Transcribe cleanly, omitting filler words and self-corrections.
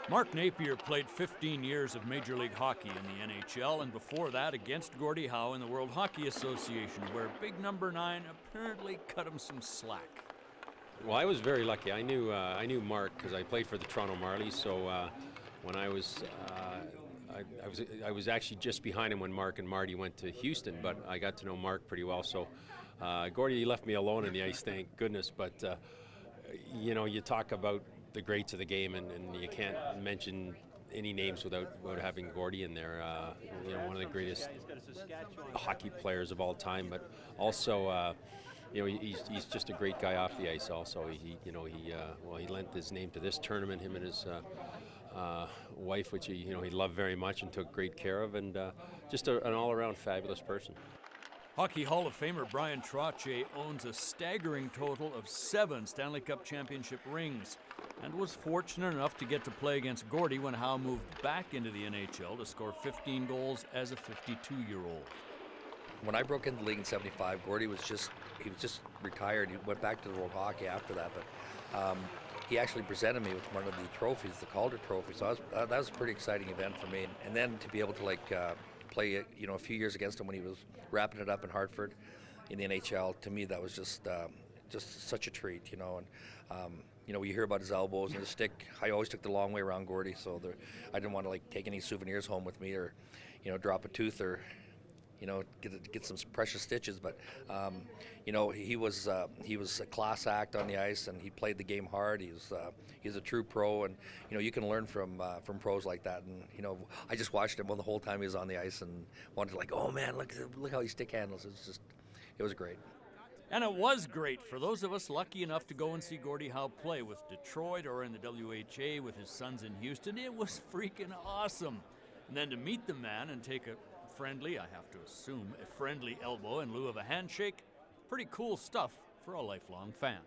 Mark Napier played 15 years of Major League Hockey in the NHL, and before that against Gordie Howe in the World Hockey Association, where big number 9 apparently cut him some slack. Well, I was very lucky. I knew Mark because I played for the Toronto Marlies. So when I was actually just behind him when Mark and Marty went to Houston, but I got to know Mark pretty well. So Gordie left me alone in the ice, thank goodness. But you talk about the greats of the game, and you can't mention any names without having Gordie in there. One of the greatest hockey players of all time, but also. He's just a great guy off the ice. Also, he lent his name to this tournament. Him and his wife, which he loved very much and took great care of, and just an all-around fabulous person. Hockey Hall of Famer Brian Trottier owns a staggering total of 7 Stanley Cup championship rings, and was fortunate enough to get to play against Gordie when Howe moved back into the NHL to score 15 goals as a 52-year-old. When I broke into the league in '75, Gordie was just retired. He went back to the World Hockey after that, but he actually presented me with one of the trophies, the Calder Trophy. So that was a pretty exciting event for me. And then to be able to play a few years against him when he was wrapping it up in Hartford in the NHL, to me that was just such a treat, And we hear about his elbows and his stick. I always took the long way around Gordie, so I didn't want to take any souvenirs home with me or drop a tooth or get some precious stitches, but he was a class act on the ice, and he played the game hard. He's a true pro, and you can learn from pros like that. And I just watched him the whole time he was on the ice, and wanted to oh man, look how he stick handles. It was great. And it was great for those of us lucky enough to go and see Gordie Howe play with Detroit or in the WHA with his sons in Houston. It was freaking awesome. And then to meet the man and take a friendly, I have to assume, a friendly elbow in lieu of a handshake. Pretty cool stuff for a lifelong fan.